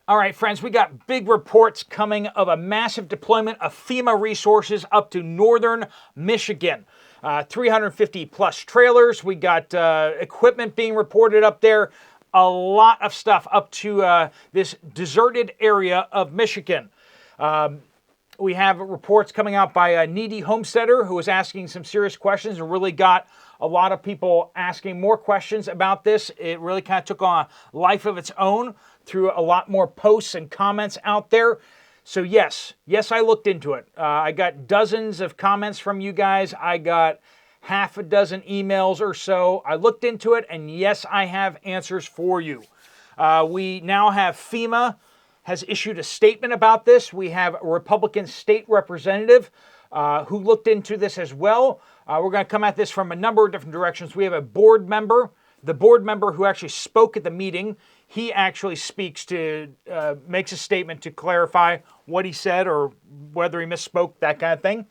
All right, friends, we got big reports coming of a massive deployment of FEMA resources up to northern Michigan. 350 plus trailers. We got equipment being reported up there. A lot of stuff up to this deserted area of Michigan. We have reports coming out by a needy homesteader who was asking some serious questions and really got a lot of people asking more questions about this. It really kind of took on a life of its own through a lot more posts and comments out there. So yes, I looked into it. I got dozens of comments from you guys. I got half a dozen emails or so. I looked into it, and yes, I have answers for you. We now have FEMA has issued a statement about this. We have a Republican state representative who looked into this as well. We're going to come at this from a number of different directions. We have a board member, the board member who actually spoke at the meeting. He actually makes a statement to clarify what he said or whether he misspoke, that kind of thing.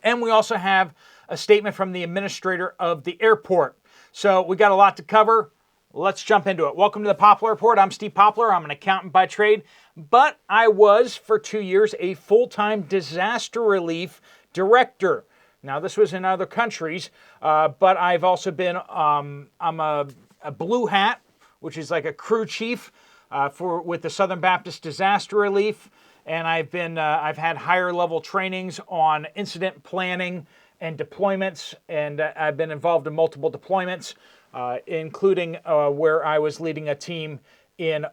And we also have a statement from the administrator of the airport. So we got a lot to cover. Let's jump into it. Welcome to the Poplar Report. I'm Steve Poplar. I'm an accountant by trade, but I was for 2 years a full-time disaster relief director. Now, this was in other countries, but I've also been, I'm a blue hat, which is like a crew chief with the Southern Baptist Disaster Relief, and I've had higher level trainings on incident planning and deployments, and I've been involved in multiple deployments, including where I was leading a team in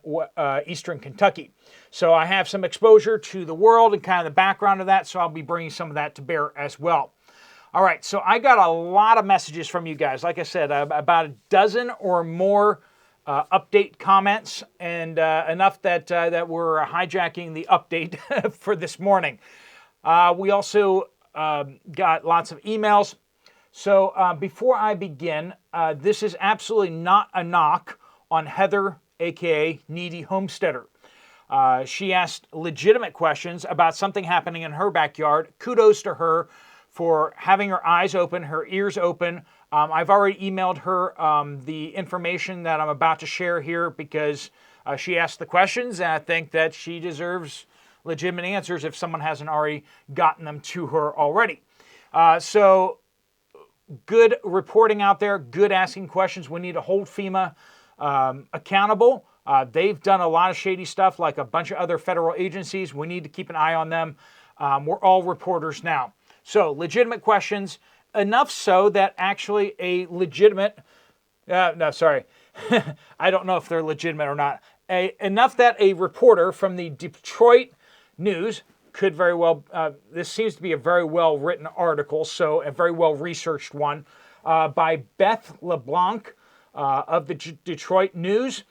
Eastern Kentucky. So I have some exposure to the world and kind of the background of that, so I'll be bringing some of that to bear as well. All right, so I got a lot of messages from you guys. Like I said, about a dozen or more update comments, and enough that we're hijacking the update for this morning. We also got lots of emails. So before I begin, this is absolutely not a knock on Heather, aka Needy Homesteader. She asked legitimate questions about something happening in her backyard. Kudos to her for having her eyes open, her ears open. I've already emailed her the information that I'm about to share here because she asked the questions, and I think that she deserves legitimate answers if someone hasn't already gotten them to her already. So good reporting out there, good asking questions. We need to hold FEMA accountable. They've done a lot of shady stuff like a bunch of other federal agencies. We need to keep an eye on them. We're all reporters now. So legitimate questions, enough so that actually a legitimate, I don't know if they're legitimate or not, enough that a reporter from the Detroit News could very well, this seems to be a very well written article, so a very well researched one, by Beth LeBlanc of the Detroit News.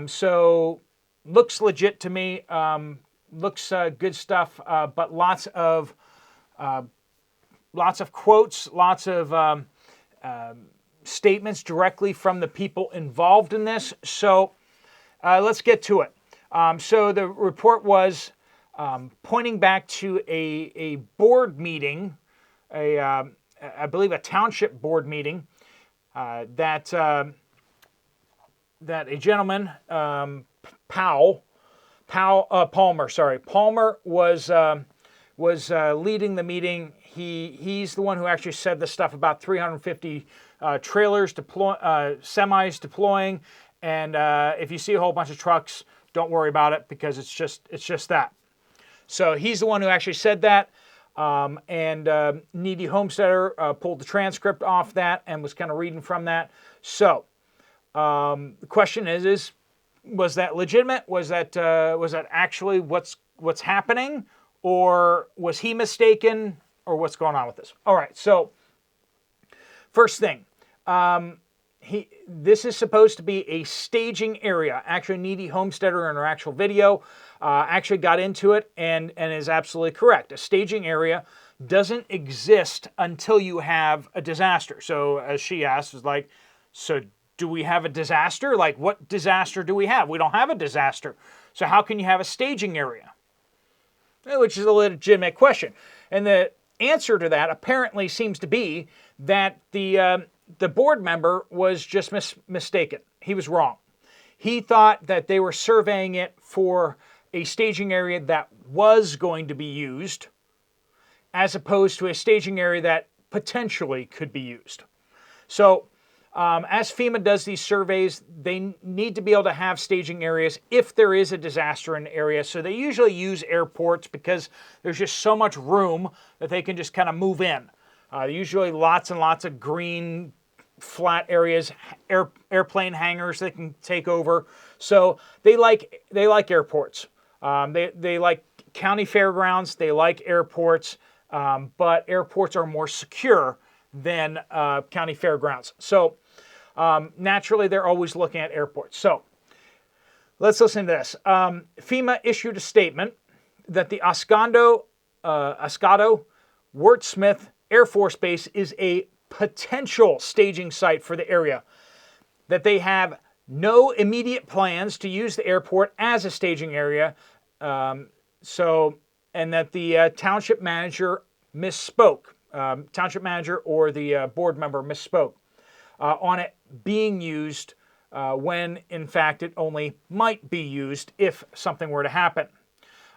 So looks legit to me, looks good stuff, but lots of quotes, lots of statements directly from the people involved in this. So let's get to it. So the report was pointing back to a board meeting, I believe a township board meeting, that a gentleman, Palmer was leading the meeting. He's the one who actually said the stuff about 350 trailers, semis deploying, and if you see a whole bunch of trucks, don't worry about it because it's just that. So he's the one who actually said that, and Needy Homesteader pulled the transcript off that and was kind of reading from that. So the question is was that legitimate? Was that actually what's happening, or was he mistaken, or what's going on with this? All right. So first thing, this is supposed to be a staging area. Actually, Needy Homesteader in her actual video actually got into it and is absolutely correct. A staging area doesn't exist until you have a disaster. So as she asked, is like, so do we have a disaster? Like, what disaster do we have? We don't have a disaster. So how can you have a staging area? Which is a legitimate question. And the answer to that apparently seems to be that the board member was just mistaken. He was wrong. He thought that they were surveying it for a staging area that was going to be used, as opposed to a staging area that potentially could be used. So as FEMA does these surveys, they need to be able to have staging areas if there is a disaster in an area. So they usually use airports because there's just so much room that they can just kind of move in. Usually lots and lots of green, flat areas, airplane hangars they can take over. So they like airports. They like county fairgrounds. They like airports, but airports are more secure than county fairgrounds. So naturally, they're always looking at airports. So let's listen to this. FEMA issued a statement that the Oscoda Wurtsmith Air Force Base is a potential staging site for the area, that they have no immediate plans to use the airport as a staging area, and that the township manager misspoke. Township manager or the board member misspoke on it being used when, in fact, it only might be used if something were to happen.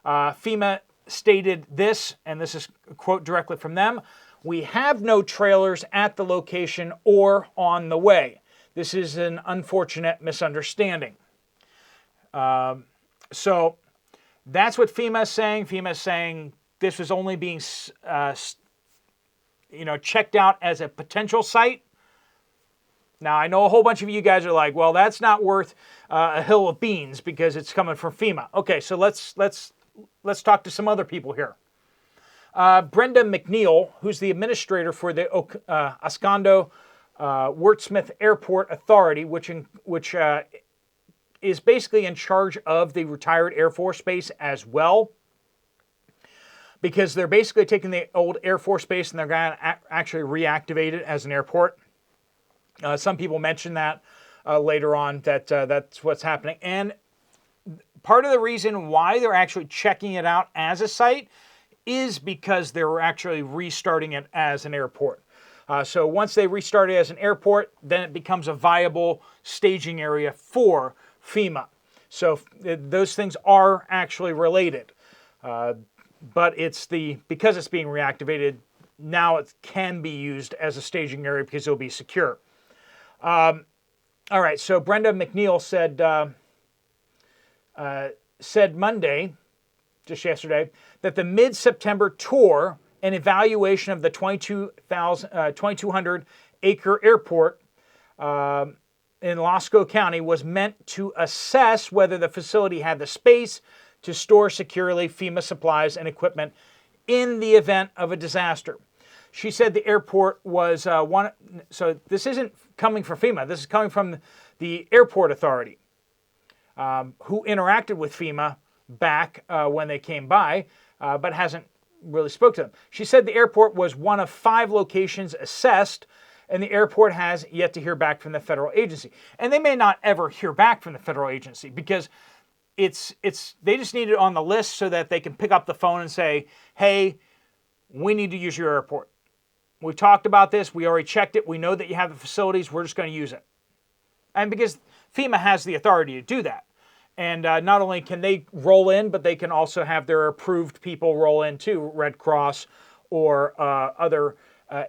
FEMA stated this, and this is a quote directly from them: "We have no trailers at the location or on the way. This is an unfortunate misunderstanding." So that's what FEMA is saying. FEMA is saying this was only being checked out as a potential site. Now, I know a whole bunch of you guys are like, well, that's not worth a hill of beans because it's coming from FEMA. Okay, so let's talk to some other people here. Brenda McNeil, who's the administrator for the Oscoda Wurtsmith Airport Authority, which is basically in charge of the retired Air Force Base as well, because they're basically taking the old Air Force Base and they're going to actually reactivate it as an airport. Some people mention that later on, that that's what's happening. And part of the reason why they're actually checking it out as a site is because they're actually restarting it as an airport. So once they restart it as an airport, then it becomes a viable staging area for FEMA. So those things are actually related. But because it's being reactivated, now it can be used as a staging area because it'll be secure. All right, so Brenda McNeil said Monday, just yesterday, that the mid-September tour and evaluation of the 2,200-acre airport in Iosco County was meant to assess whether the facility had the space to store securely FEMA supplies and equipment in the event of a disaster. She said the airport was so this isn't coming from FEMA, this is coming from the airport authority, who interacted with FEMA back when they came by, but hasn't really spoke to them. She said the airport was one of 5 locations assessed, and the airport has yet to hear back from the federal agency. And they may not ever hear back from the federal agency because they just need it on the list so that they can pick up the phone and say, hey, we need to use your airport. We talked about this. We already checked it. We know that you have the facilities. We're just going to use it. And because FEMA has the authority to do that. And not only can they roll in, but they can also have their approved people roll in too, Red Cross or other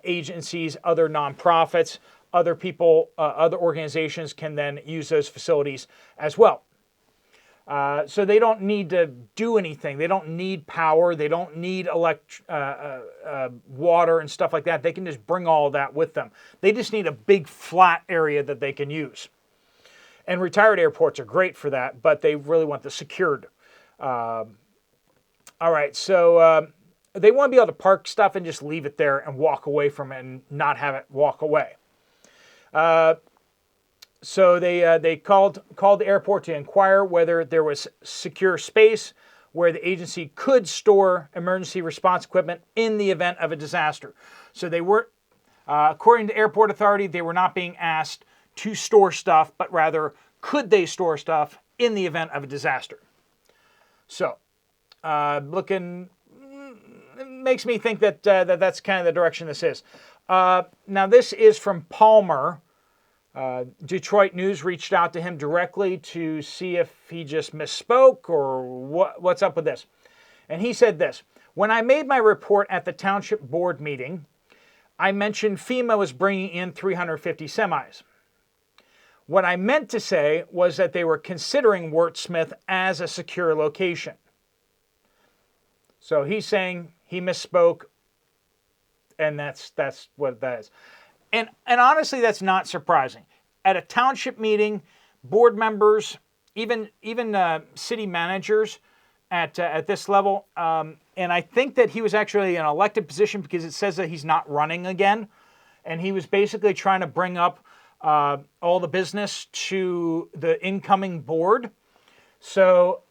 agencies, other nonprofits, other people, other organizations can then use those facilities as well. So they don't need to do anything. They don't need power. They don't need water and stuff like that. They can just bring all of that with them. They just need a big flat area that they can use. And retired airports are great for that, but they really want the secured. All right, so they want to be able to park stuff and just leave it there and walk away from it and not have it walk away. So they called the airport to inquire whether there was secure space where the agency could store emergency response equipment in the event of a disaster. So they weren't, according to Airport Authority, they were not being asked to store stuff, but rather could they store stuff in the event of a disaster. So it makes me think that that's kind of the direction this is. Now this is from Palmer. Detroit News reached out to him directly to see if he just misspoke or what's up with this. And he said this: "When I made my report at the township board meeting, I mentioned FEMA was bringing in 350 semis. What I meant to say was that they were considering Wurtsmith as a secure location." So he's saying he misspoke, and that's what that is. And honestly, that's not surprising. At a township meeting, board members, even city managers at this level, and I think that he was actually an elected position because it says that he's not running again, and he was basically trying to bring up all the business to the incoming board. So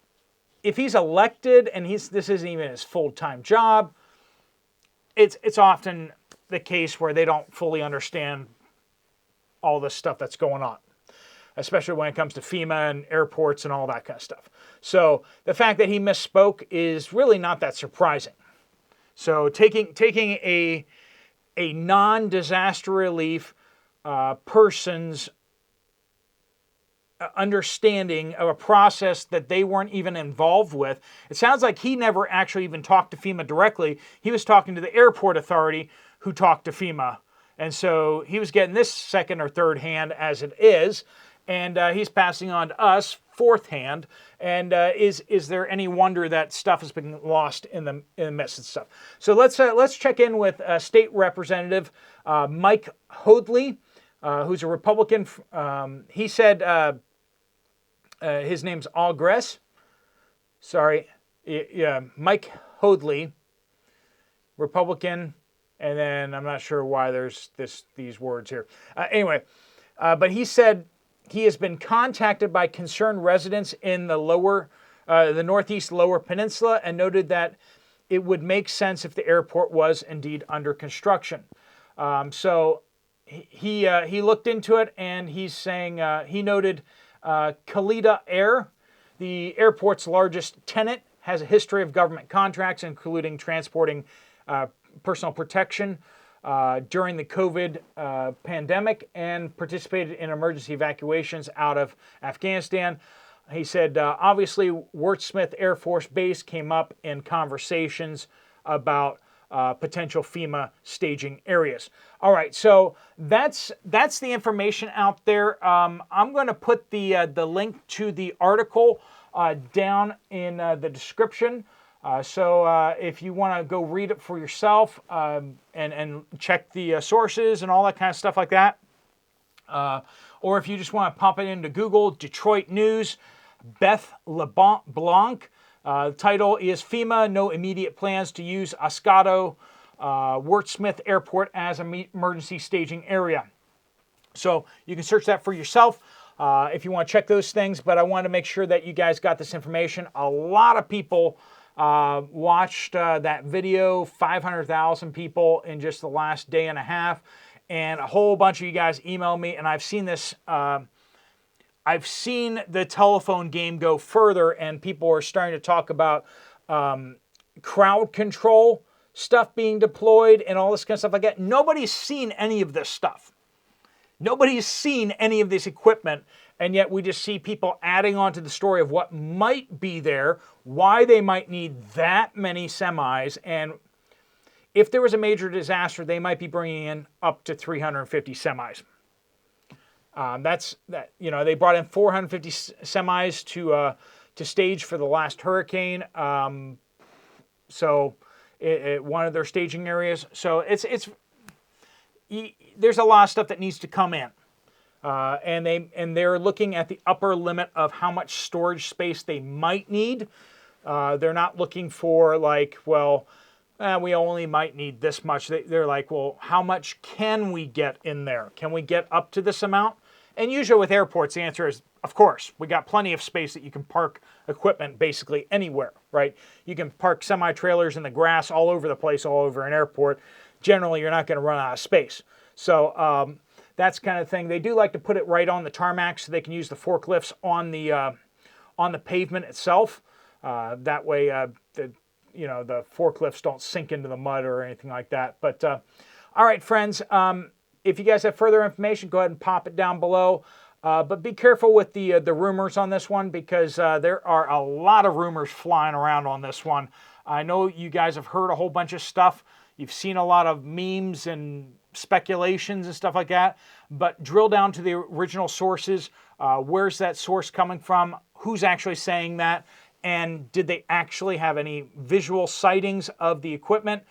if he's elected and this isn't even his full-time job, it's often the case where they don't fully understand all this stuff that's going on, especially when it comes to FEMA and airports and all that kind of stuff. So the fact that he misspoke is really not that surprising. So taking a non-disaster relief person's understanding of a process that they weren't even involved with. It sounds like he never actually even talked to FEMA directly. He was talking to the airport authority who talked to FEMA. And so he was getting this second or third hand as it is, and he's passing on to us fourth hand. And is there any wonder that stuff has been lost in the midst of stuff? So let's check in with State Representative Mike Hoadley, who's a Republican. He said his name's Algress. Sorry, yeah, Mike Hoadley, Republican. And then I'm not sure why there's these words here. Anyway, but he said he has been contacted by concerned residents in the northeast lower peninsula and noted that it would make sense if the airport was indeed under construction. So he looked into it, and he's saying he noted Khalida Air, the airport's largest tenant, has a history of government contracts, including transporting personal protection during the COVID pandemic, and participated in emergency evacuations out of Afghanistan. He said, obviously, Wurtsmith Air Force Base came up in conversations about potential FEMA staging areas. All right, so that's the information out there. I'm going to put the link to the article down in the description. So if you want to go read it for yourself and check the sources and all that kind of stuff like that, or if you just want to pop it into Google, Detroit News, Beth LeBlanc. The title is FEMA, No Immediate Plans to Use Oscoda Wurtsmith Airport as an Emergency Staging Area. So you can search that for yourself if you want to check those things, but I want to make sure that you guys got this information. A lot of people watched that video, 500,000 people in just the last day and a half, and a whole bunch of you guys email me, and I've seen this, I've seen the telephone game go further, and people are starting to talk about crowd control stuff being deployed and all this kind of stuff like that. Nobody's seen any of this stuff. Nobody's seen any of this equipment, and yet we just see people adding on to the story of what might be there, why they might need that many semis, and if there was a major disaster, they might be bringing in up to 350 semis. They brought in 450 semis to stage for the last hurricane. So one of their staging areas. So there's a lot of stuff that needs to come in. And they're looking at the upper limit of how much storage space they might need. They're not looking for we only might need this much. They're like, well, how much can we get in there? Can we get up to this amount? And usually with airports, the answer is, of course, we got plenty of space that you can park equipment basically anywhere, right? You can park semi-trailers in the grass all over the place, all over an airport. Generally, you're not going to run out of space. So that's kind of thing. They do like to put it right on the tarmac so they can use the forklifts on the pavement itself. That way, the forklifts don't sink into the mud or anything like that. But all right, friends, if you guys have further information, go ahead and pop it down below. But be careful with the rumors on this one, because there are a lot of rumors flying around on this one. I know you guys have heard a whole bunch of stuff. You've seen a lot of memes and speculations and stuff like that. But drill down to the original sources. Where's that source coming from? Who's actually saying that? And did they actually have any visual sightings of the equipment?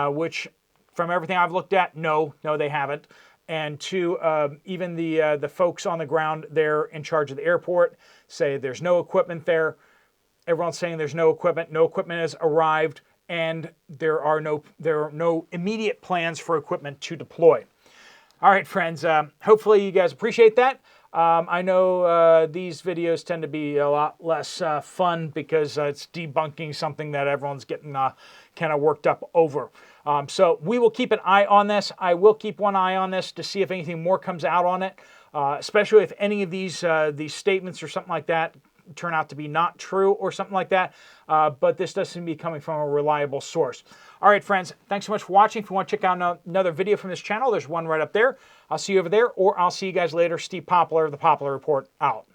Which, from everything I've looked at, no, they haven't. And two, even the folks on the ground there in charge of the airport say there's no equipment there. Everyone's saying there's no equipment. No equipment has arrived, and there are no immediate plans for equipment to deploy. All right, friends. Hopefully you guys appreciate that. I know these videos tend to be a lot less fun, because it's debunking something that everyone's getting kind of worked up over. So we will keep an eye on this. I will keep one eye on this to see if anything more comes out on it, especially if any of these statements or something like that turn out to be not true or something like that. But this does seem to be coming from a reliable source. All right, friends, thanks so much for watching. If you want to check out another video from this channel, there's one right up there. I'll see you over there, or I'll see you guys later. Steve Poplar of the Poplar Report, out.